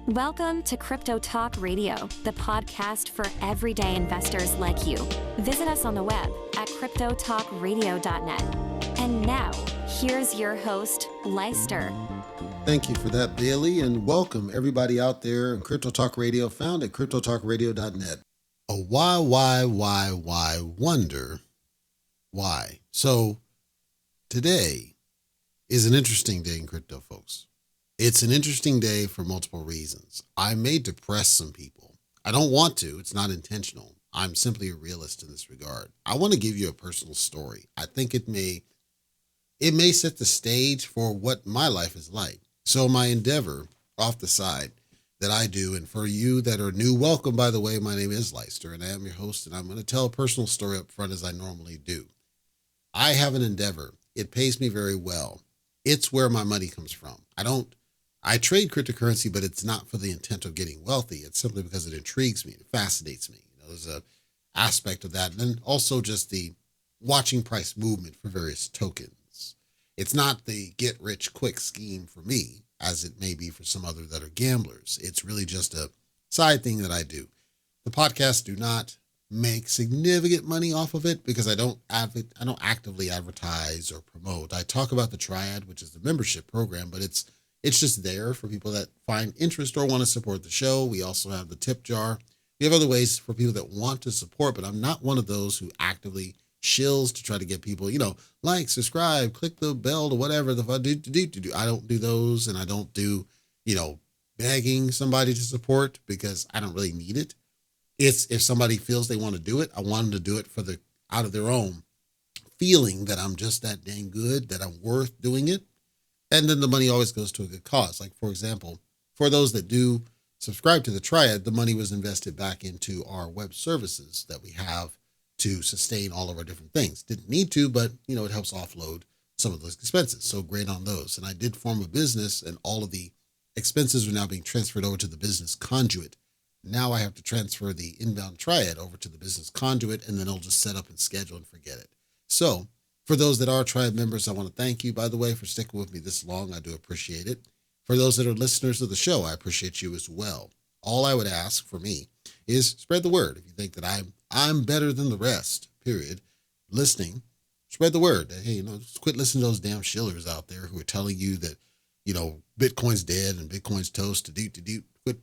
Welcome to Crypto Talk Radio, the podcast for everyday investors like you. Visit us on the web at cryptotalkradio.net. And now, here's your host, Leister. Thank you for that, Bailey, and welcome everybody out there in Crypto Talk Radio, found at cryptotalkradio.net. A why wonder why. So today is an interesting day in crypto, folks. It's an interesting day for multiple reasons. I may depress some people. I don't want to. It's not intentional. I'm simply a realist in this regard. I want to give you a personal story. I think it may set the stage for what my life is like. So my endeavor off the side that I do, and for you that are new, welcome, by the way. My name is Leister, and I am your host, and I'm going to tell a personal story up front as I normally do. I have an endeavor. It pays me very well. It's where my money comes from. I trade cryptocurrency, but it's not for the intent of getting wealthy. It's simply because it intrigues me. It fascinates me. There's a aspect of that. And then also just the watching price movement for various tokens. It's not the get rich quick scheme for me, as it may be for some other that are gamblers. It's really just a side thing that I do. The podcasts do not make significant money off of it because I don't actively advertise or promote. I talk about the Triad, which is the membership program, but it's just there for people that find interest or want to support the show. We also have the tip jar. We have other ways for people that want to support, but I'm not one of those who actively shills to try to get people, like, subscribe, click the bell to whatever the fuck do. I don't do those, and I don't do, begging somebody to support because I don't really need it. It's if somebody feels they want to do it, I want them to do it out of their own feeling that I'm just that dang good, that I'm worth doing it. And then the money always goes to a good cause. Like, for example, for those that do subscribe to the Triad, the money was invested back into our web services that we have to sustain all of our different things. Didn't need to, but, it helps offload some of those expenses. So great on those. And I did form a business, and all of the expenses are now being transferred over to the business conduit. Now I have to transfer the inbound Triad over to the business conduit, and then I'll just set up and schedule and forget it. So for those that are Triad members, I want to thank you, by the way, for sticking with me this long. I do appreciate it. For those that are listeners of the show, I appreciate you as well. All I would ask for me is spread the word. If you think that I'm better than the rest, period, listening, spread the word. Hey, just quit listening to those damn shillers out there who are telling you that, Bitcoin's dead and Bitcoin's toast to do.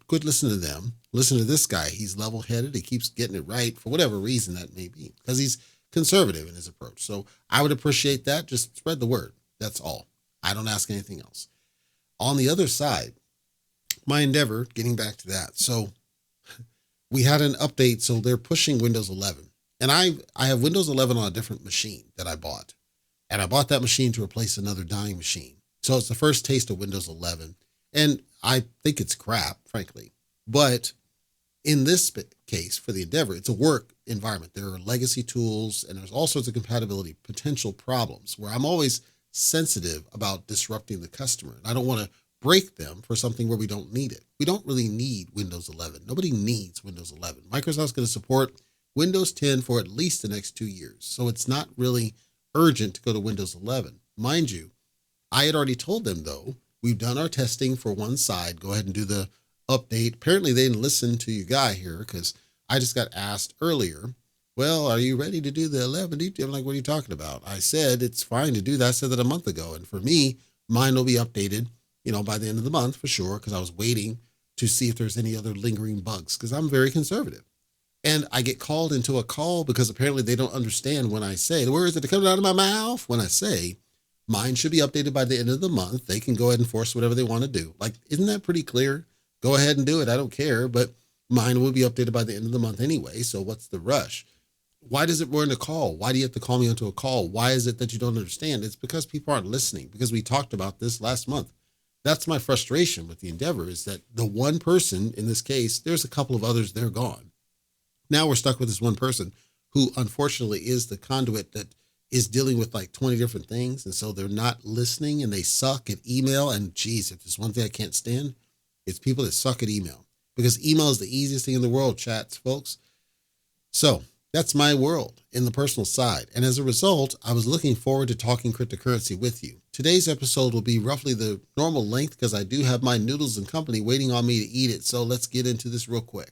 Quit listening to them. Listen to this guy. He's level-headed. He keeps getting it right for whatever reason that may be, because he's conservative in his approach. So I would appreciate that. Just spread the word. That's all. I don't ask anything else. On the other side, my endeavor, getting back to that. So we had an update. So they're pushing Windows 11, and I have Windows 11 on a different machine that I bought, and I bought that machine to replace another dying machine. So it's the first taste of Windows 11, and I think it's crap, frankly. But in this case, for the endeavor, it's a work environment. There are legacy tools, and there's all sorts of compatibility potential problems where I'm always sensitive about disrupting the customer. And I don't want to break them for something where we don't need it. We don't really need Windows 11. Nobody needs Windows 11. Microsoft's going to support Windows 10 for at least the next 2 years. So it's not really urgent to go to Windows 11. Mind you, I had already told them, though, we've done our testing for one side. Go ahead and do the update. Apparently they didn't listen to your guy here, because I just got asked earlier, well, are you ready to do the 11? I'm like, what are you talking about? I said, it's fine to do that. I said that a month ago. And for me, mine will be updated, by the end of the month for sure, because I was waiting to see if there's any other lingering bugs, because I'm very conservative. And I get called into a call because apparently they don't understand when I say, where is it coming out of my mouth? When I say mine should be updated by the end of the month, they can go ahead and force whatever they want to do. Like, isn't that pretty clear? Go ahead and do it. I don't care, but mine will be updated by the end of the month anyway. So what's the rush? Why does it warrant a call? Why do you have to call me onto a call? Why is it that you don't understand? It's because people aren't listening, because we talked about this last month. That's my frustration with the endeavor, is that the one person in this case, there's a couple of others, they're gone. Now we're stuck with this one person who unfortunately is the conduit that is dealing with like 20 different things. And so they're not listening, and they suck at email. And geez, if there's one thing I can't stand, it's people that suck at email, because email is the easiest thing in the world, chats, folks. So that's my world in the personal side. And as a result, I was looking forward to talking cryptocurrency with you. Today's episode will be roughly the normal length because I do have my noodles and company waiting on me to eat it. So let's get into this real quick.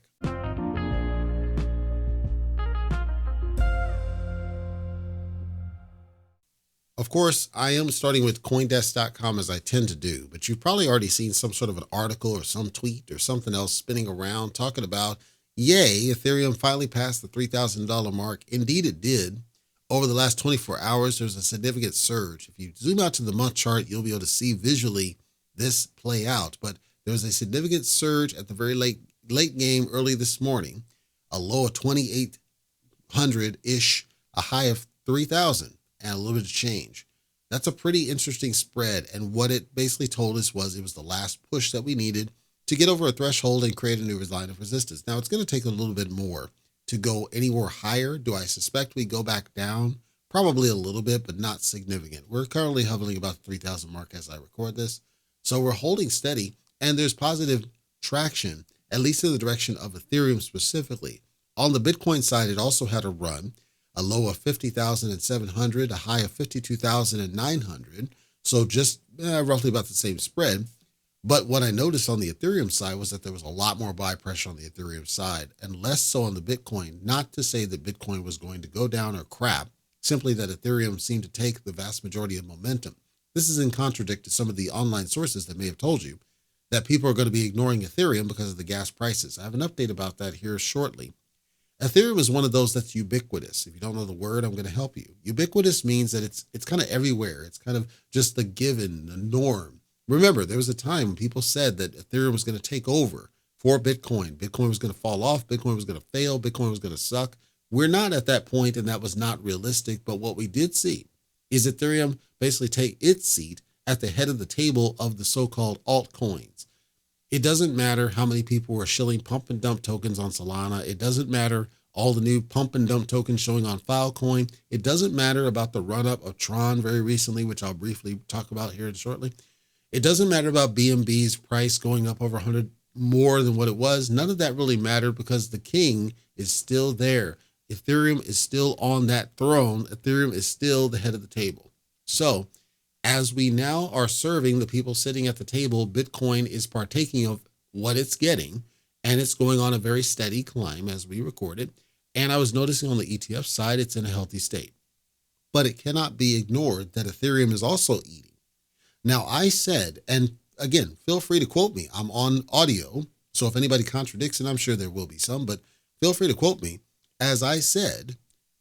Of course, I am starting with Coindesk.com as I tend to do, but you've probably already seen some sort of an article or some tweet or something else spinning around talking about, yay, Ethereum finally passed the $3,000 mark. Indeed, it did. Over the last 24 hours, there's a significant surge. If you zoom out to the month chart, you'll be able to see visually this play out. But there was a significant surge at the very late game early this morning, a low of 2,800-ish, a high of 3,000. And a little bit of change. That's a pretty interesting spread. And what it basically told us was it was the last push that we needed to get over a threshold and create a new line of resistance. Now, it's going to take a little bit more to go anywhere higher. Do I suspect we go back down? Probably a little bit, but not significant. We're currently hovering about the 3,000 mark as I record this. So we're holding steady, and there's positive traction, at least in the direction of Ethereum specifically. On the Bitcoin side, it also had a run. A low of 50,700, a high of 52,900. So just roughly about the same spread. But what I noticed on the Ethereum side was that there was a lot more buy pressure on the Ethereum side and less so on the Bitcoin. Not to say that Bitcoin was going to go down or crap, simply that Ethereum seemed to take the vast majority of momentum. This is in contradict to some of the online sources that may have told you that people are going to be ignoring Ethereum because of the gas prices. I have an update about that here shortly. Ethereum is one of those that's ubiquitous. If you don't know the word, I'm going to help you. Ubiquitous means that it's kind of everywhere. It's kind of just the given, the norm. Remember, there was a time when people said that Ethereum was going to take over for Bitcoin. Bitcoin was going to fall off. Bitcoin was going to fail. Bitcoin was going to suck. We're not at that point, and that was not realistic. But what we did see is Ethereum basically take its seat at the head of the table of the so-called altcoins. It doesn't matter how many people were shilling pump and dump tokens on Solana. It doesn't matter all the new pump and dump tokens showing on Filecoin. It doesn't matter about the run-up of Tron very recently, which I'll briefly talk about here shortly. It doesn't matter about BNB's price going up over 100 more than what it was. None of that really mattered because the king is still there. Ethereum is still on that throne. Ethereum is still the head of the table. So as we now are serving the people sitting at the table, Bitcoin is partaking of what it's getting, and it's going on a very steady climb as we record it. And I was noticing on the ETF side, it's in a healthy state. But it cannot be ignored that Ethereum is also eating. Now, I said, and again, feel free to quote me. I'm on audio, so if anybody contradicts it, I'm sure there will be some, but feel free to quote me. As I said,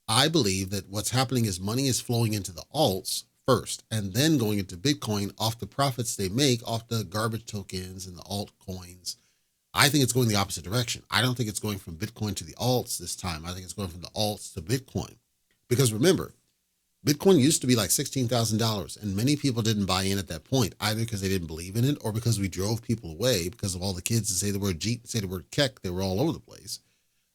I believe that what's happening is money is flowing into the alts first, and then going into Bitcoin off the profits they make off the garbage tokens and the altcoins. I think it's going the opposite direction. I don't think it's going from Bitcoin to the alts this time. I think it's going from the alts to Bitcoin. Because remember, Bitcoin used to be like $16,000, and many people didn't buy in at that point, either because they didn't believe in it or because we drove people away because of all the kids that say the word Jeet, say the word Keck. They were all over the place.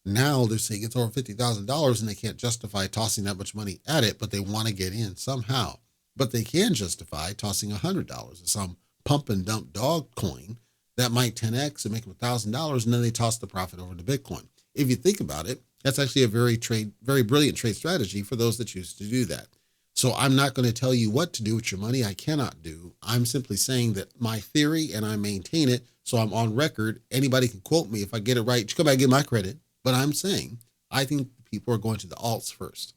Now they're saying it's over $50,000 and they can't justify tossing that much money at it, but they want to get in somehow. But they can justify tossing $100 at some pump and dump dog coin that might 10x and make them $1,000, and then they toss the profit over to Bitcoin. If you think about it, that's actually a very brilliant trade strategy for those that choose to do that. So I'm not going to tell you what to do with your money. I cannot do. I'm simply saying that my theory, and I maintain it, so I'm on record. Anybody can quote me if I get it right. Come back and get my credit. But I'm saying I think people are going to the alts first.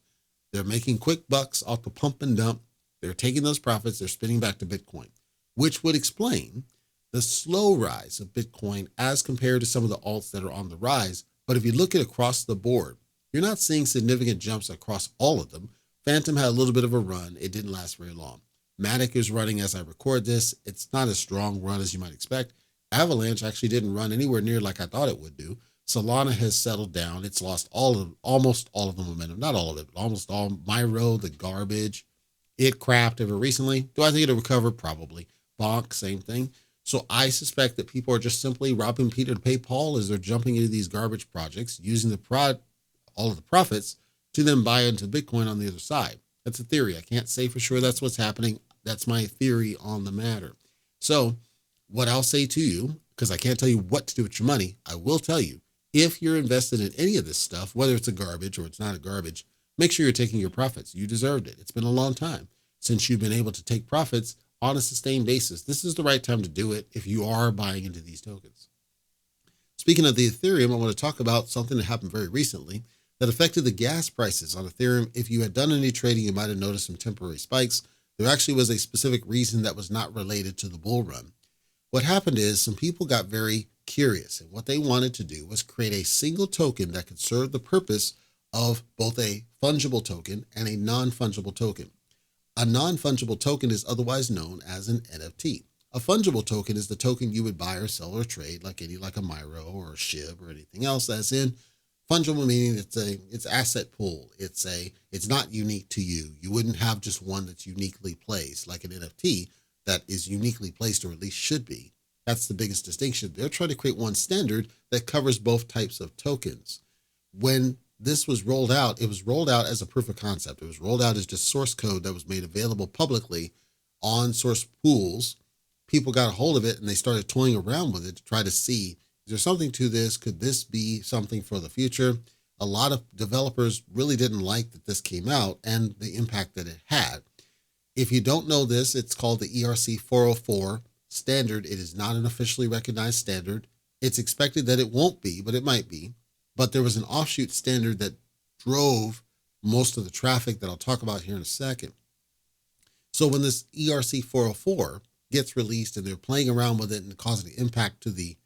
They're making quick bucks off the pump and dump. They're taking those profits, they're spinning back to Bitcoin, which would explain the slow rise of Bitcoin as compared to some of the alts that are on the rise. But if you look at across the board, you're not seeing significant jumps across all of them. Phantom had a little bit of a run. It didn't last very long. Matic is running as I record this. It's not a strong run as you might expect. Avalanche actually didn't run anywhere near like I thought it would do. Solana has settled down. It's lost almost all of the momentum. Not all of it, but almost all. Myro, the garbage. It crapped ever recently. Do I think it'll recover? Probably. Bonk, same thing. So I suspect that people are just simply robbing Peter to pay Paul as they're jumping into these garbage projects, using all of the profits to then buy into Bitcoin on the other side. That's a theory. I can't say for sure that's what's happening. That's my theory on the matter. So what I'll say to you, because I can't tell you what to do with your money, I will tell you, if you're invested in any of this stuff, whether it's a garbage or it's not a garbage, make sure you're taking your profits. You deserved it. It's been a long time. since you've been able to take profits on a sustained basis. This is the right time to do it if you are buying into these tokens. Speaking of the Ethereum, I want to talk about something that happened very recently that affected the gas prices on Ethereum. If you had done any trading, you might have noticed some temporary spikes. There actually was a specific reason that was not related to the bull run. What happened is some people got very curious, and what they wanted to do was create a single token that could serve the purpose of both a fungible token and a non-fungible token. A non-fungible token is otherwise known as an NFT. A fungible token is the token you would buy or sell or trade like a Miro or a SHIB or anything else. As in fungible, meaning it's asset pool. It's not unique to you. You wouldn't have just one that's uniquely placed like an NFT that is uniquely placed, or at least should be. That's the biggest distinction. They're trying to create one standard that covers both types of tokens. When this was rolled out, it was rolled out as a proof of concept. It was rolled out as just source code that was made available publicly on source pools. People got a hold of it and they started toying around with it to try to see, is there something to this? Could this be something for the future? A lot of developers really didn't like that this came out and the impact that it had. If you don't know this, it's called the ERC 404 standard. It is not an officially recognized standard. It's expected that it won't be, but it might be. But there was an offshoot standard that drove most of the traffic that I'll talk about here in a second. So when this ERC 404 gets released and they're playing around with it and causing an impact to the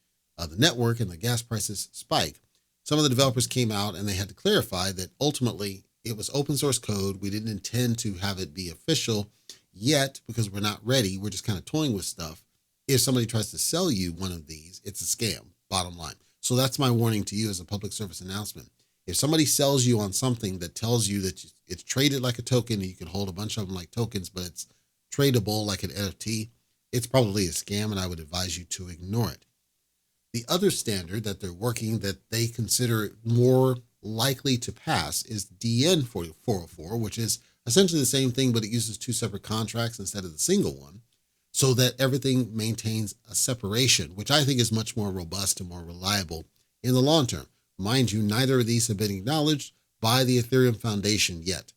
network and the gas prices spike, some of the developers came out and they had to clarify that ultimately it was open source code. We didn't intend to have it be official yet because we're not ready. We're just kind of toying with stuff. If somebody tries to sell you one of these, it's a scam, bottom line. So that's my warning to you as a public service announcement. If somebody sells you on something that tells you that it's traded like a token and you can hold a bunch of them like tokens, but it's tradable like an NFT, it's probably a scam and I would advise you to ignore it. The other standard that they're working that they consider more likely to pass is DN 404, which is essentially the same thing, but it uses two separate contracts instead of the single one, so that everything maintains a separation, which I think is much more robust and more reliable in the long term. Mind you, neither of these have been acknowledged by the Ethereum Foundation yet.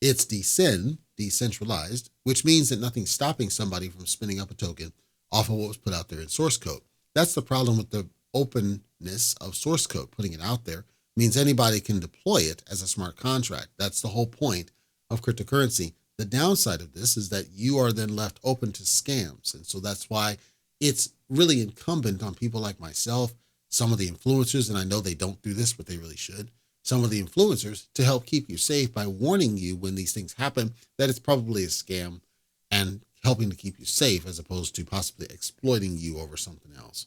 It's decentralized, which means that nothing's stopping somebody from spinning up a token off of what was put out there in source code. That's the problem with the openness of source code. Putting it out there means anybody can deploy it as a smart contract. That's the whole point of cryptocurrency. The downside of this is that you are then left open to scams. And so that's why it's really incumbent on people like myself, some of the influencers, and I know they don't do this, but they really should, some of the influencers, to help keep you safe by warning you when these things happen that it's probably a scam and helping to keep you safe as opposed to possibly exploiting you over something else.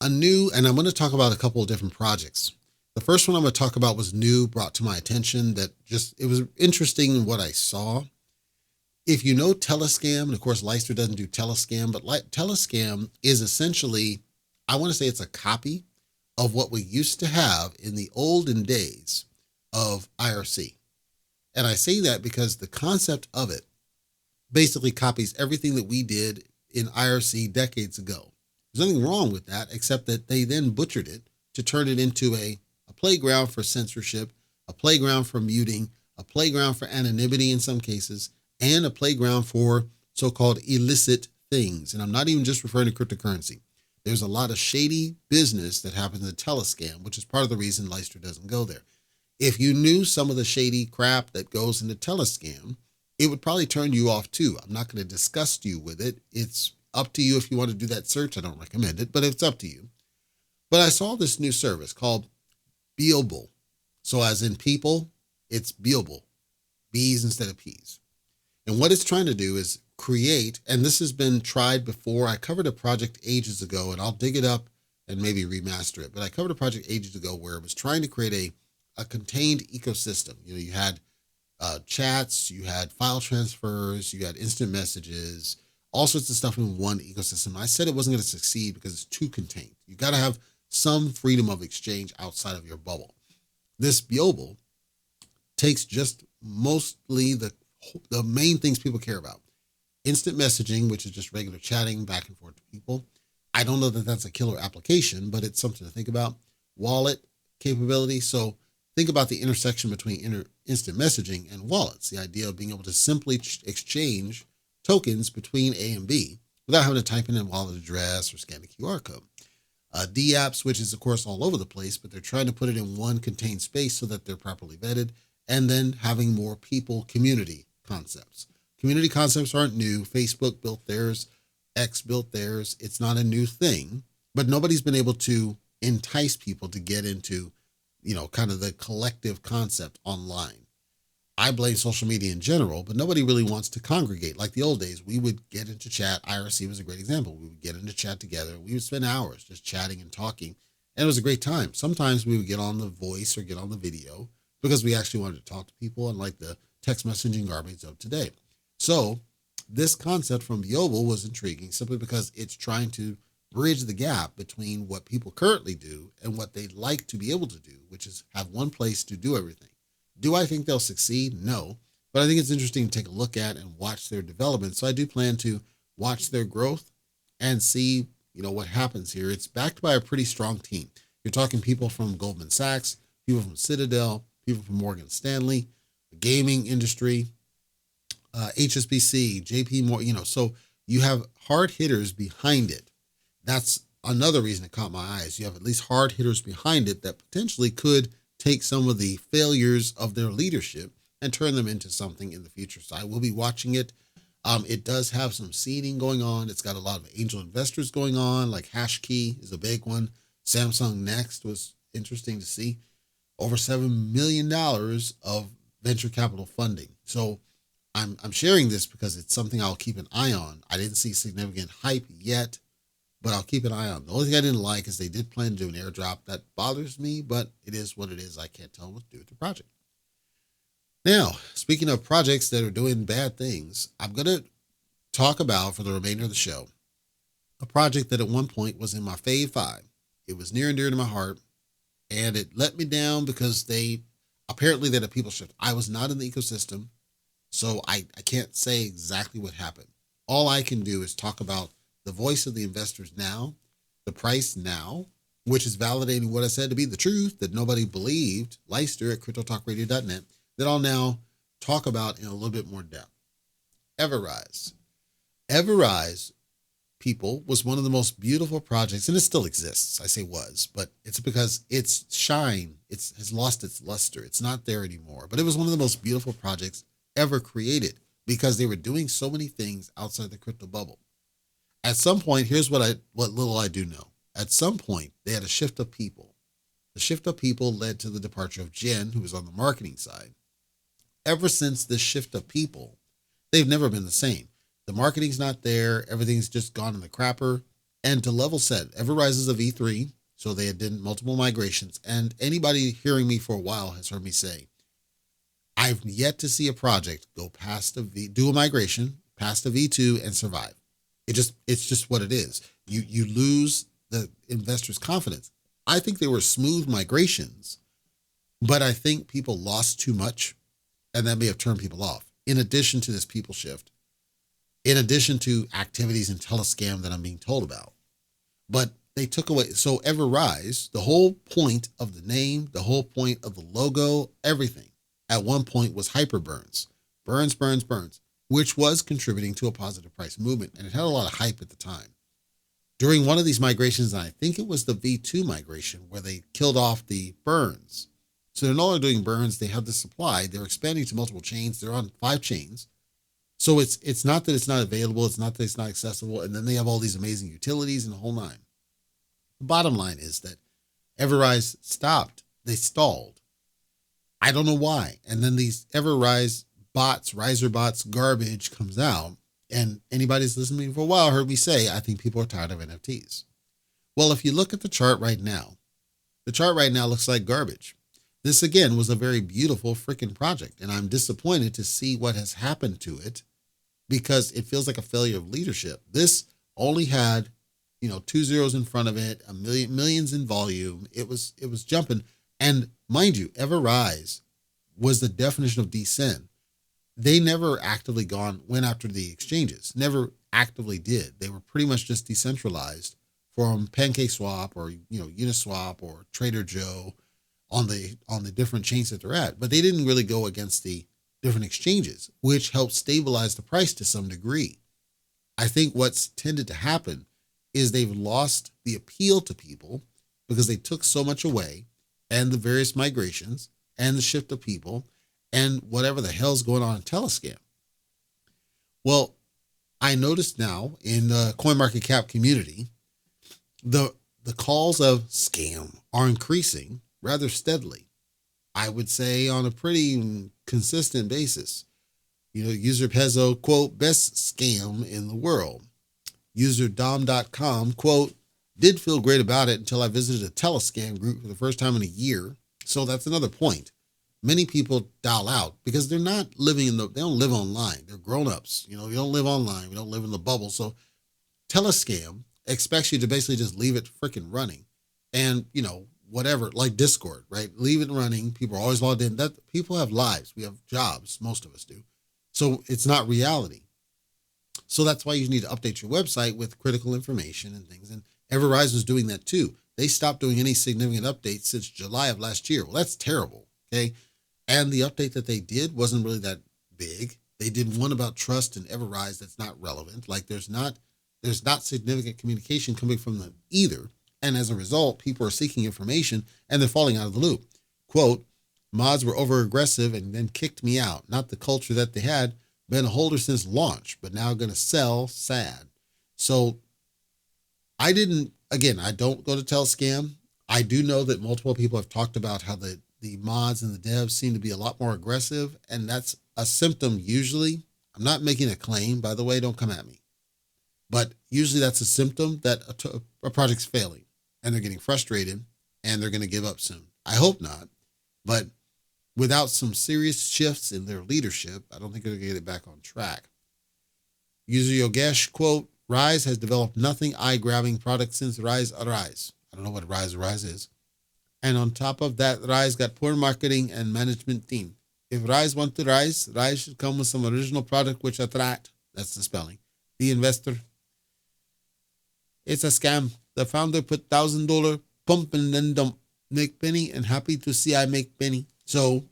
And I'm going to talk about a couple of different projects. The first one I'm going to talk about was new, brought to my attention that it was interesting in what I saw. If you know Telescam, and of course Leicester doesn't do Telescam, but Telescam is essentially, I want to say it's a copy of what we used to have in the olden days of IRC. And I say that because the concept of it basically copies everything that we did in IRC decades ago. There's nothing wrong with that, except that they then butchered it to turn it into a playground for censorship, a playground for muting, a playground for anonymity in some cases, and a playground for so-called illicit things. And I'm not even just referring to cryptocurrency. There's a lot of shady business that happens in Telescam, which is part of the reason Leicester doesn't go there. If you knew some of the shady crap that goes into Telescam, it would probably turn you off too. I'm not going to disgust you with it. It's up to you if you want to do that search. I don't recommend it, but it's up to you. But I saw this new service called Beable. So as in people, it's Beable. B's instead of P's. And what it's trying to do is create, and this has been tried before. I covered a project ages ago, and I'll dig it up and maybe remaster it. But I covered a project ages ago where it was trying to create a contained ecosystem. You had chats, you had file transfers, you had instant messages, all sorts of stuff in one ecosystem. I said it wasn't going to succeed because it's too contained. You got to have some freedom of exchange outside of your bubble. This Beable takes just mostly the main things people care about. Instant messaging, which is just regular chatting back and forth to people. I don't know that that's a killer application, but it's something to think about. Wallet capability. So think about the intersection between instant messaging and wallets, the idea of being able to simply exchange tokens between A and B without having to type in a wallet address or scan a QR code. DApps, which is, of course, all over the place, but they're trying to put it in one contained space so that they're properly vetted, and then having more people community concepts. Community concepts aren't new. Facebook built theirs. X built theirs. It's not a new thing, but nobody's been able to entice people to get into, kind of the collective concept online. I blame social media in general, but nobody really wants to congregate. Like the old days, we would get into chat. IRC was a great example. We would get into chat together. We would spend hours just chatting and talking, and it was a great time. Sometimes we would get on the voice or get on the video because we actually wanted to talk to people, unlike the text messaging garbage of today. So this concept from Yodel was intriguing simply because it's trying to bridge the gap between what people currently do and what they'd like to be able to do, which is have one place to do everything. Do I think they'll succeed? No, but I think it's interesting to take a look at and watch their development. So I do plan to watch their growth and see, what happens here. It's backed by a pretty strong team. You're talking people from Goldman Sachs, people from Citadel, people from Morgan Stanley, the gaming industry, HSBC, JP Morgan, so you have hard hitters behind it. That's another reason it caught my eyes. You have at least hard hitters behind it that potentially could take some of the failures of their leadership and turn them into something in the future. So I will be watching it. It does have some seeding going on. It's got a lot of angel investors going on, like HashKey is a big one. Samsung Next was interesting to see. Over $7 million of venture capital funding. So I'm sharing this because it's something I'll keep an eye on. I didn't see significant hype yet, but I'll keep an eye on. The only thing I didn't like is they did plan to do an airdrop. That bothers me, but it is what it is. I can't tell them what to do with the project. Now, speaking of projects that are doing bad things, I'm going to talk about, for the remainder of the show, a project that at one point was in my fave 5. It was near and dear to my heart, and it let me down because they had a people shift. I was not in the ecosystem, so I can't say exactly what happened. All I can do is talk about the voice of the investors now, the price now, which is validating what I said to be the truth that nobody believed, Leister at cryptotalkradio.net, that I'll now talk about in a little bit more depth. Everrise. Everrise, people, was one of the most beautiful projects, and it still exists. I say was, but it's because its shine, has lost its luster. It's not there anymore. But it was one of the most beautiful projects ever created because they were doing so many things outside the crypto bubble. At some point, here's what little I do know. At some point, they had a shift of people. The shift of people led to the departure of Jen, who was on the marketing side. Ever since this shift of people, they've never been the same. The marketing's not there. Everything's just gone in the crapper. And to level set, Everrise is a V3, so they had done multiple migrations. And anybody hearing me for a while has heard me say, I've yet to see a project go past do a migration, past a V2 and survive. It's just what it is. You lose the investors' confidence. I think they were smooth migrations, but I think people lost too much, and that may have turned people off. In addition to this people shift, in addition to activities in Telescam that I'm being told about, but they took away. So Everrise, the whole point of the name, the whole point of the logo, everything at one point was hyperburns, burns, which was contributing to a positive price movement. And it had a lot of hype at the time. During one of these migrations, and I think it was the V2 migration, where they killed off the burns. So they're no longer doing burns. They have the supply. They're expanding to multiple chains. They're on 5 chains. So it's not that it's not available. It's not that it's not accessible. And then they have all these amazing utilities and the whole nine. The bottom line is that Everrise stopped. They stalled. I don't know why. And then these Everrise bots, riser bots, garbage comes out. And anybody who's listened to me for a while heard me say, I think people are tired of NFTs. Well, if you look at the chart right now, the chart right now looks like garbage. This, again, was a very beautiful freaking project. And I'm disappointed to see what has happened to it because it feels like a failure of leadership. This only had, 2 zeros in front of it, millions in volume. It was jumping. And mind you, Everrise was the definition of DeCen. They never actively went after the exchanges, never actively did. They were pretty much just decentralized from PancakeSwap or, Uniswap or Trader Joe on the different chains that they're at, but they didn't really go against the different exchanges, which helped stabilize the price to some degree. I think what's tended to happen is they've lost the appeal to people because they took so much away, and the various migrations and the shift of people and whatever the hell's going on in Telescam. Well, I noticed now in the CoinMarketCap community, the calls of scam are increasing rather steadily. I would say on a pretty consistent basis. User Pezzo, quote, best scam in the world. User Dom.com, quote, did feel great about it until I visited a Telescam group for the first time in a year. So that's another point. Many people dial out because they're not living they don't live online. They're grown-ups. We don't live online. We don't live in the bubble. So Telescam expects you to basically just leave it freaking running. And, whatever, like Discord, right? Leave it running. People are always logged in. That people have lives. We have jobs. Most of us do. So it's not reality. So that's why you need to update your website with critical information and things. And Everrise was doing that too. They stopped doing any significant updates since July of last year. Well, that's terrible. Okay. And the update that they did wasn't really that big. They did one about trust and Everrise that's not relevant. Like there's not significant communication coming from them either. And as a result, people are seeking information and they're falling out of the loop. Quote, mods were over aggressive and then kicked me out. Not the culture that they had. Been a holder since launch, but now going to sell. Sad. So I don't go to Telescam. I do know that multiple people have talked about how the mods and the devs seem to be a lot more aggressive. And that's a symptom usually. I'm not making a claim, by the way, don't come at me. But usually that's a symptom that a project's failing and they're getting frustrated and they're going to give up soon. I hope not. But without some serious shifts in their leadership, I don't think they're going to get it back on track. User Yogesh, quote, Rise has developed nothing eye-grabbing product since Rise Arise. I don't know what Rise Arise is. And on top of that, Rise got poor marketing and management team. If Rise want to rise, Rise should come with some original product which attract, that's the spelling, the investor. It's a scam. The founder put $1,000 pump and then dump. Make penny and happy to see I make penny. So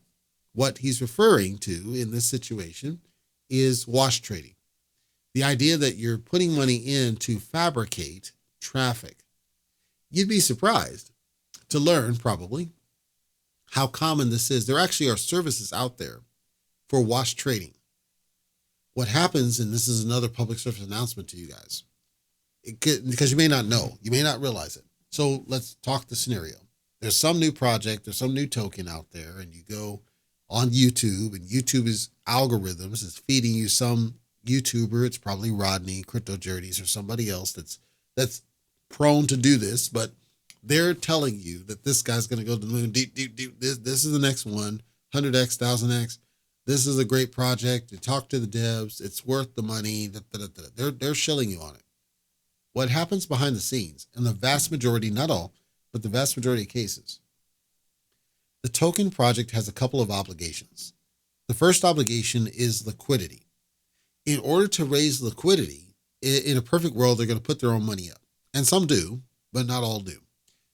what he's referring to in this situation is wash trading. The idea that you're putting money in to fabricate traffic. You'd be surprised to learn probably how common this is. There actually are services out there for wash trading. What happens, and this is another public service announcement to you guys, because you may not know, you may not realize it. So let's talk the scenario. There's some new project, there's some new token out there, and you go on YouTube, and YouTube's algorithms is feeding you some YouTuber. It's probably Rodney, Crypto Journeys, or somebody else that's prone to do this, but they're telling you that this guy's going to go to the moon. Deep. This is the next one, 100x, 1000x. This is a great project. You talk to the devs. It's worth the money. They're shilling you on it. What happens behind the scenes, and the vast majority, not all, but the vast majority of cases, the token project has a couple of obligations. The first obligation is liquidity. In order to raise liquidity, in a perfect world, they're going to put their own money up. And some do, but not all do.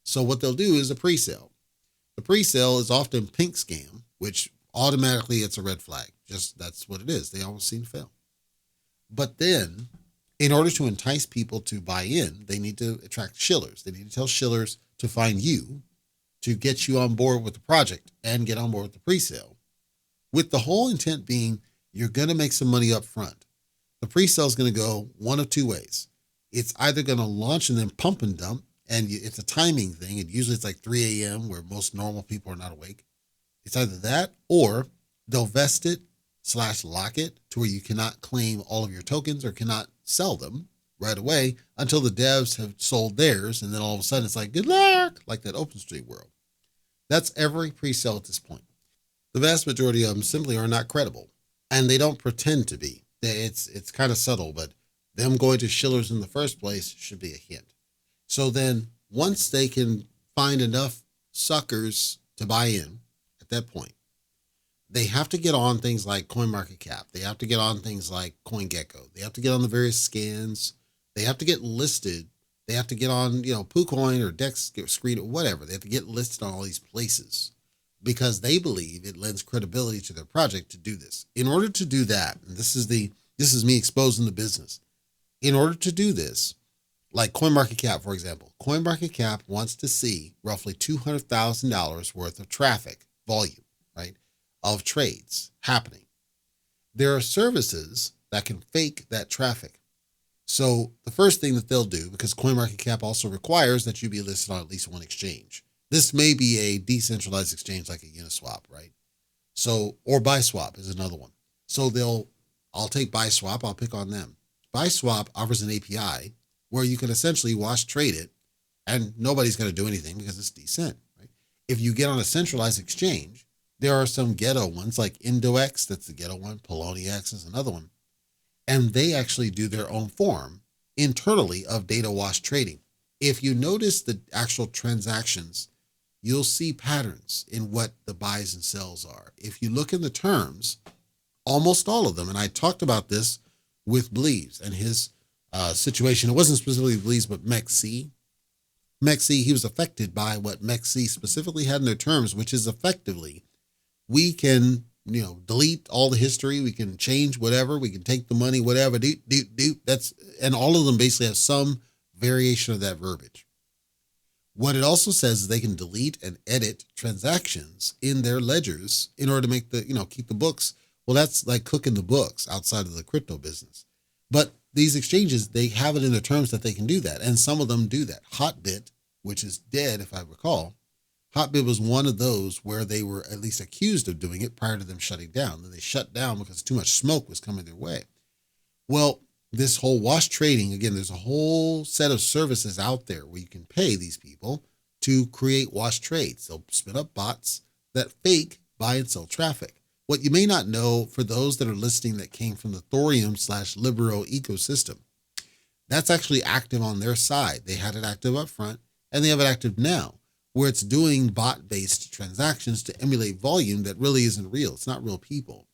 So what they'll do is a pre-sale. The pre-sale is often pink scam, which automatically it's a red flag. Just that's what it is. They almost seem to fail. But then, in order to entice people to buy in, they need to attract shillers. They need to tell shillers to find you, to get you on board with the project and get on board with the pre-sale, with the whole intent being you're going to make some money up front. The pre-sale is going to go one of two ways. It's either going to launch and then pump and dump, and it's a timing thing. Usually it's like 3 a.m. where most normal people are not awake. It's either that or they'll vest it / lock it to where you cannot claim all of your tokens or cannot sell them right away until the devs have sold theirs. And then all of a sudden it's like, good luck, like that OpenStreet world. That's every pre-sale at this point. The vast majority of them simply are not credible, and they don't pretend to be. It's kind of subtle, but them going to shillers in the first place should be a hint. So then once they can find enough suckers to buy in at that point, they have to get on things like CoinMarketCap. They have to get on things like CoinGecko. They have to get on the various scans. They have to get listed They have to get on, PooCoin or Dex Screen or whatever. They have to get listed on all these places because they believe it lends credibility to their project to do this. In order to do that, and this is me exposing the business. In order to do this, like CoinMarketCap, for example, CoinMarketCap wants to see roughly $200,000 worth of traffic volume, right, of trades happening. There are services that can fake that traffic. So the first thing that they'll do, because CoinMarketCap also requires that you be listed on at least one exchange. This may be a decentralized exchange like a Uniswap, right? So, or BuySwap is another one. So I'll take BuySwap, I'll pick on them. BuySwap offers an API where you can essentially wash trade it and nobody's going to do anything because it's decent, right? If you get on a centralized exchange, there are some ghetto ones like IndoX, that's the ghetto one, Poloniex is another one. And they actually do their own form internally of data wash trading. If you notice the actual transactions, you'll see patterns in what the buys and sells are. If you look in the terms, almost all of them, and I talked about this with Bleaves and his situation. It wasn't specifically Bleaves, but MEXC. MEXC, he was affected by what MEXC specifically had in their terms, which is effectively, we can delete all the history. We can change whatever. We can take the money, whatever. And all of them basically have some variation of that verbiage. What it also says is they can delete and edit transactions in their ledgers in order to make keep the books. Well, that's like cooking the books outside of the crypto business. But these exchanges, they have it in their terms that they can do that. And some of them do that. Hotbit, which is dead, if I recall, Hotbit was one of those where they were at least accused of doing it prior to them shutting down. Then they shut down because too much smoke was coming their way. Well, this whole wash trading, again, there's a whole set of services out there where you can pay these people to create wash trades. They'll spin up bots that fake buy and sell traffic. What you may not know, for those that are listening that came from the Thorium/Libero ecosystem, that's actually active on their side. They had it active up front and they have it active now, where it's doing bot-based transactions to emulate volume that really isn't real. It's not real people.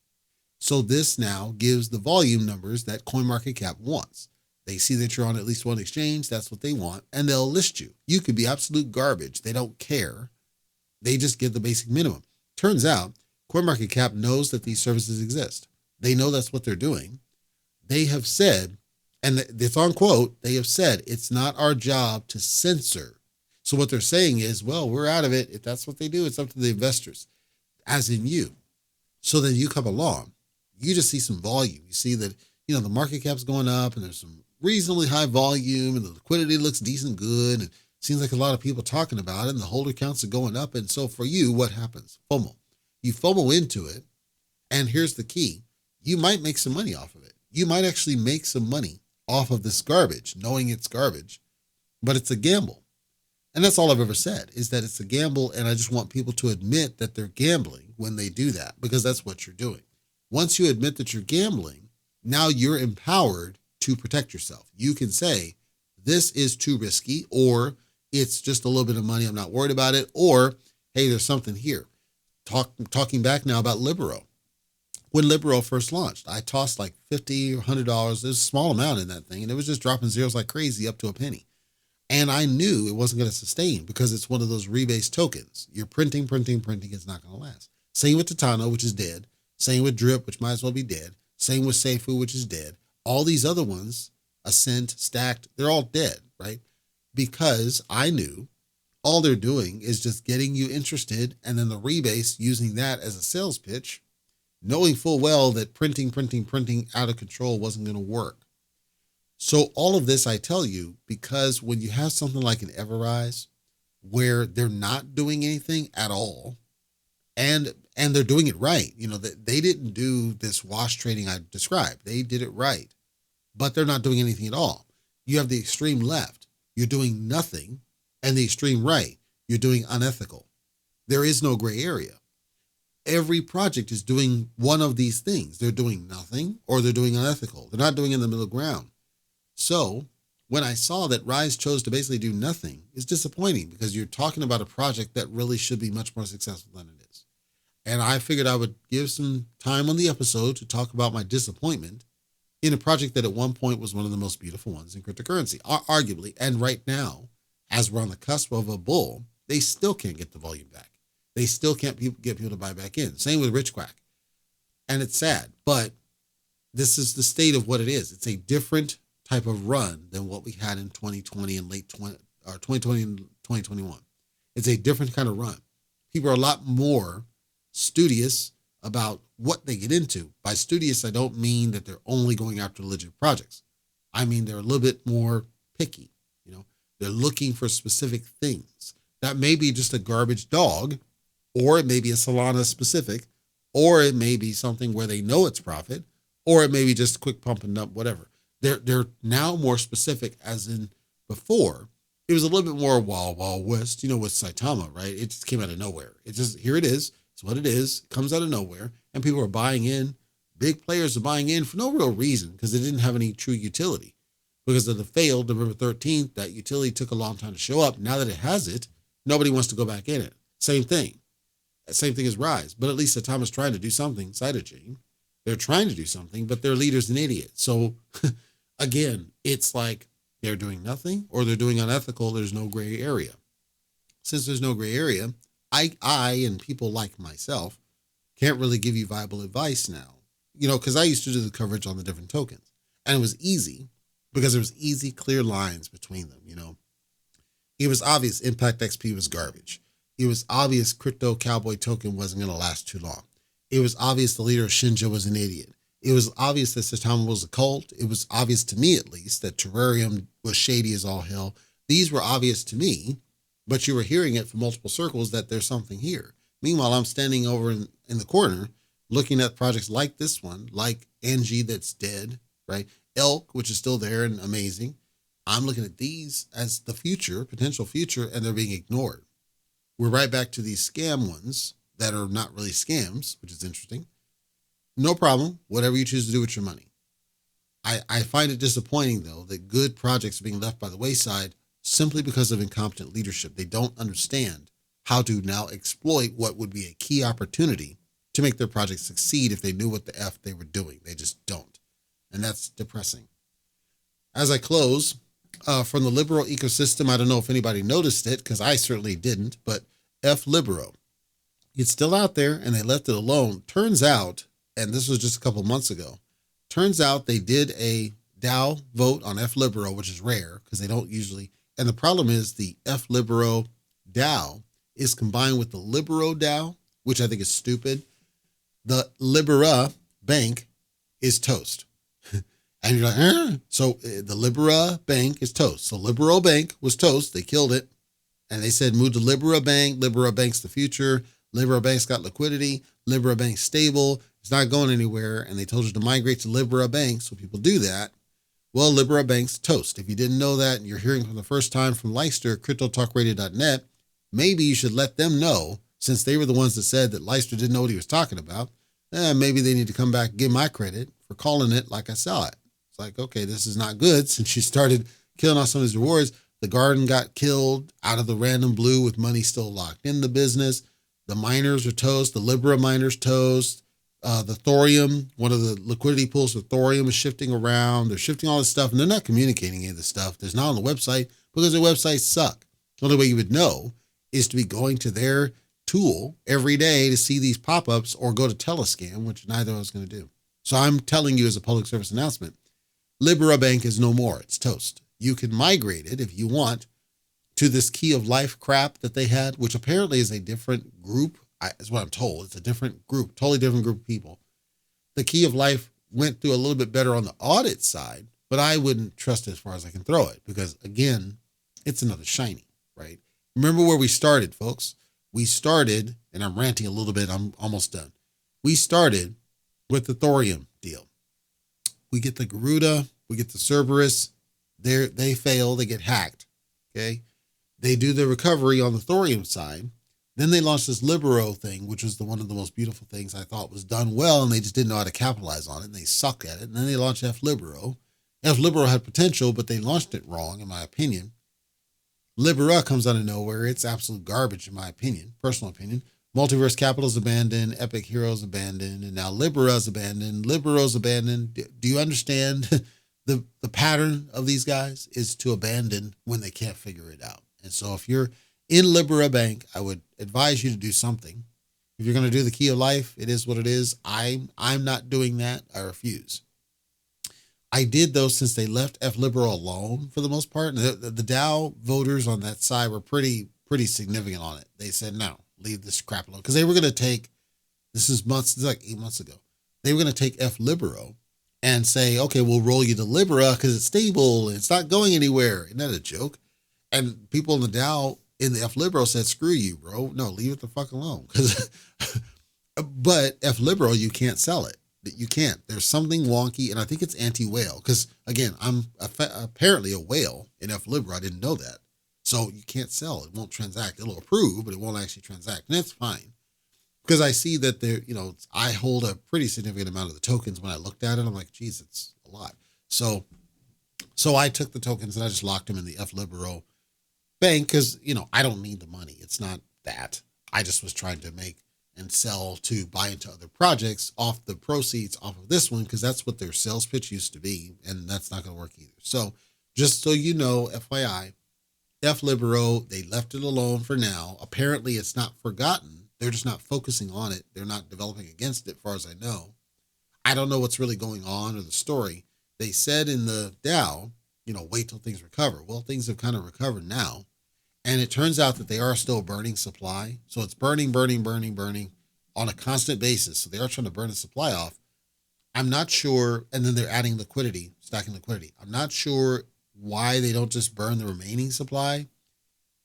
So this now gives the volume numbers that CoinMarketCap wants. They see that you're on at least one exchange. That's what they want. And they'll list you. You could be absolute garbage. They don't care. They just give the basic minimum. Turns out CoinMarketCap knows that these services exist. They know that's what they're doing. They have said, and it's on quote, they have said, it's not our job to censor. So what they're saying is, well, we're out of it. If that's what they do, it's up to the investors, as in you. So then you come along, you just see some volume. You see that, the market cap's going up and there's some reasonably high volume and the liquidity looks decent good. And it seems like a lot of people talking about it and the holder counts are going up. And so for you, what happens? FOMO. You FOMO into it. And here's the key. You might make some money off of it. You might actually make some money off of this garbage, knowing it's garbage, but it's a gamble. And that's all I've ever said, is that it's a gamble. And I just want people to admit that they're gambling when they do that, because that's what you're doing. Once you admit that you're gambling, now you're empowered to protect yourself. You can say, this is too risky, or it's just a little bit of money, I'm not worried about it, or, hey, there's something here. Talking back now about Libero. When Libero first launched, I tossed like $50 or $100. There's a small amount in that thing, and it was just dropping zeros like crazy up to a penny. And I knew it wasn't going to sustain because it's one of those rebase tokens. You're printing. It's not going to last. Same with Titano, which is dead. Same with Drip, which might as well be dead. Same with Seifu, which is dead. All these other ones, Ascent, Stacked, they're all dead, right? Because I knew all they're doing is just getting you interested, and then the rebase, using that as a sales pitch, knowing full well that printing out of control wasn't going to work. So all of this I tell you because when you have something like an Everrise where they're not doing anything at all, and they're doing it right, they didn't do this wash trading I described. They did it right, but they're not doing anything at all. You have the extreme left, you're doing nothing, and the extreme right, you're doing unethical. There is no gray area. Every project is doing one of these things. They're doing nothing or they're doing unethical. They're not doing in the middle ground. So when I saw that Rise chose to basically do nothing, it's disappointing because you're talking about a project that really should be much more successful than it is. And I figured I would give some time on the episode to talk about my disappointment in a project that at one point was one of the most beautiful ones in cryptocurrency, arguably. And right now, as we're on the cusp of a bull, they still can't get the volume back. They still can't get people to buy back in. Same with Rich Quack. And it's sad, but this is the state of what it is. It's a different type of run than what we had in 2020 and 2020 and 2021. It's a different kind of run. People are a lot more studious about what they get into. By studious, I don't mean that they're only going after legit projects. I mean, they're a little bit more picky. They're looking for specific things. That may be just a garbage dog, or it may be a Solana specific, or it may be something where they know it's profit, or it may be just quick pump and dump, whatever. They're now more specific, as in before. It was a little bit more Wild West, with Saitama, right? It just came out of nowhere. It just, here it is. It's what it is. It comes out of nowhere. And people are buying in. Big players are buying in for no real reason, because it didn't have any true utility. Because of the failed November 13th, that utility took a long time to show up. Now that it has it, nobody wants to go back in it. Same thing. Same thing as Rise. But at least Saitama's trying to do something. Cytochain. They're trying to do something, but their leader's an idiot. So again, it's like they're doing nothing or they're doing unethical. There's no gray area. Since there's no gray area, I and people like myself can't really give you viable advice now, because I used to do the coverage on the different tokens, and it was easy because there was easy, clear lines between them. It was obvious Impact XP was garbage. It was obvious Crypto Cowboy token wasn't going to last too long. It was obvious the leader of Shinja was an idiot. It was obvious that Saitama was a cult. It was obvious to me, at least, that Terrarium was shady as all hell. These were obvious to me, but you were hearing it from multiple circles that there's something here. Meanwhile, I'm standing over in the corner looking at projects like this one, like Angie that's dead, right? Elk, which is still there and amazing. I'm looking at these as the future, potential future, and they're being ignored. We're right back to these scam ones that are not really scams, which is interesting. No problem. Whatever you choose to do with your money. I find it disappointing, though, that good projects are being left by the wayside simply because of incompetent leadership. They don't understand how to now exploit what would be a key opportunity to make their project succeed if they knew what the F they were doing. They just don't. And that's depressing. As I close, from the Libero ecosystem, I don't know if anybody noticed it, because I certainly didn't, but F Libero. It's still out there, and they left it alone. Turns out, and this was just a couple months ago, turns out they did a DAO vote on F Libero, which is rare because they don't usually. And the problem is the F Libero DAO is combined with the Libero DAO, which I think is stupid. The Libera Bank is toast. And you're like, So the Libera Bank is toast. So Libero Bank was toast. They killed it. And they said, move to Libera Bank. Libera Bank's the future. Libera Bank's got liquidity. Libera Bank's stable. It's not going anywhere. And they told you to migrate to Libera Bank. So people do that. Well, Libera Bank's toast. If you didn't know that and you're hearing for the first time from Leister, cryptotalkradio.net, maybe you should let them know, since they were the ones that said that Leister didn't know what he was talking about. Maybe they need to come back and give my credit for calling it like I saw it. It's like, okay, this is not good. Since you started killing off some of his rewards, the garden got killed out of the random blue with money still locked in the business. The miners are toast. The Libera miners toast. The thorium, one of the liquidity pools for thorium is shifting around. They're shifting all this stuff, and they're not communicating any of this stuff. There's not on the website because their websites suck. The only way you would know is to be going to their tool every day to see these pop-ups or go to Telescam, which neither of us is going to do. So I'm telling you as a public service announcement, Libera Bank is no more. It's toast. You can migrate it if you want to this Key of Life crap that they had, which apparently is a different group. Is what I'm told. It's a different group, totally different group of people. The Key of Life went through a little bit better on the audit side, but I wouldn't trust it as far as I can throw it because, again, it's another shiny, right? Remember where we started, folks. We started, and I'm ranting a little bit. I'm almost done. We started with the thorium deal. We get the Garuda, we get the Cerberus. They fail, they get hacked, okay? They do the recovery on the thorium side. Then they launched this Libero thing, which was one of the most beautiful things I thought was done well, and they just didn't know how to capitalize on it, and they suck at it. And then they launched F Libero. F Libero had potential, but they launched it wrong, in my opinion. Libera comes out of nowhere. It's absolute garbage, in my opinion, personal opinion. Multiverse Capital's abandoned, Epic Heroes abandoned, and now Libera's abandoned. Libero's abandoned. Do you understand the pattern of these guys is to abandon when they can't figure it out? And so if you're in Libera Bank, I would advise you to do something. If you're going to do the Key of Life, it is what it is. I'm not doing that. I refuse. I did, though, since they left F Libero alone for the most part. The Dow voters on that side were pretty significant on it. They said, no, leave this crap alone. Because they were going to take, this is like 8 months ago, they were going to take F Libero and say, okay, we'll roll you to Libera because it's stable and it's not going anywhere. Isn't that a joke? And people in the Dow in the F Libero said, screw you, bro. No, leave it the fuck alone. But F Libero, you can't sell it. You can't. There's something wonky, and I think it's anti-whale. Because, again, I'm apparently a whale in F Libero. I didn't know that. So you can't sell. It won't transact. It'll approve, but it won't actually transact. And that's fine. Because I see that there, I hold a pretty significant amount of the tokens. When I looked at it, I'm like, geez, it's a lot. So I took the tokens and I just locked them in the F Libero bank because, I don't need the money. It's not that. I just was trying to make and sell to buy into other projects off the proceeds off of this one because that's what their sales pitch used to be, and that's not going to work either. So just so you know, FYI, F Libero, they left it alone for now. Apparently, it's not forgotten. They're just not focusing on it. They're not developing against it, as far as I know. I don't know what's really going on or the story. They said in the Dow, wait till things recover. Well, things have kind of recovered now. And it turns out that they are still burning supply. So it's burning on a constant basis. So they are trying to burn the supply off. I'm not sure. And then they're adding liquidity, stacking liquidity. I'm not sure why they don't just burn the remaining supply.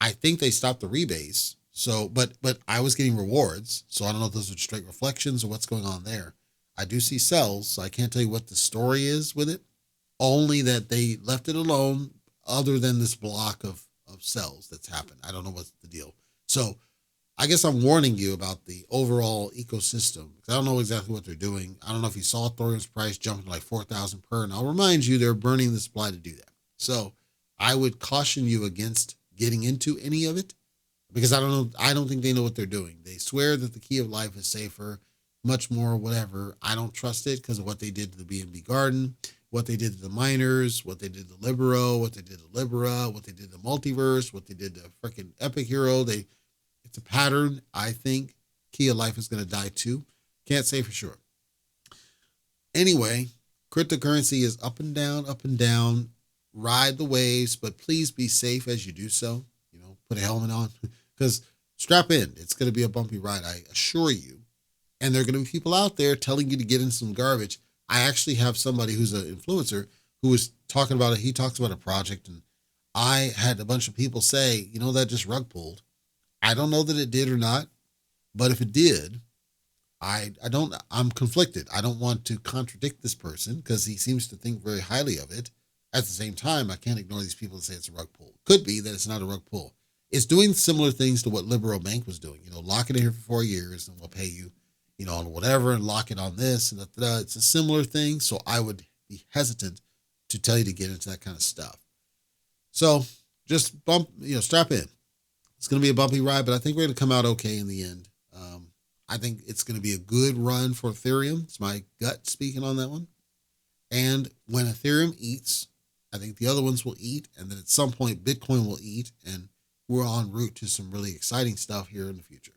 I think they stopped the rebase. So, but I was getting rewards. So I don't know if those are straight reflections or what's going on there. I do see sells. So I can't tell you what the story is with it. Only that they left it alone other than this block of cells that's happened. I don't know what's the deal. So I guess I'm warning you about the overall ecosystem. I don't know exactly what they're doing. I don't know if you saw Thorium's price jumping to like 4,000 per, and I'll remind you, they're burning the supply to do that. So I would caution you against getting into any of it because I don't think they know what they're doing. They swear that the Key of Life is safer, much more, whatever. I don't trust it because of what they did to the BNB Garden, what they did to the miners, what they did to Libero, what they did to Libera, what they did to Multiverse, what they did to freaking Epic Hero. It's a pattern. I think Key of Life is going to die too. Can't say for sure. Anyway, cryptocurrency is up and down. Ride the waves, but please be safe as you do so. Put a helmet on because strap in. It's going to be a bumpy ride, I assure you. And there are going to be people out there telling you to get in some garbage. I actually have somebody who's an influencer who was talking about it. He talks about a project, and I had a bunch of people say, that just rug pulled. I don't know that it did or not, but if it did, I'm conflicted. I don't want to contradict this person because he seems to think very highly of it. At the same time, I can't ignore these people that say it's a rug pull. Could be that it's not a rug pull. It's doing similar things to what Libero Bank was doing. Lock it in here for 4 years and we'll pay you, on whatever, and lock it on this and that. It's a similar thing. So I would be hesitant to tell you to get into that kind of stuff. So just strap in. It's going to be a bumpy ride, but I think we're going to come out okay in the end. I think it's going to be a good run for Ethereum. It's my gut speaking on that one. And when Ethereum eats, I think the other ones will eat. And then at some point, Bitcoin will eat. And we're en route to some really exciting stuff here in the future.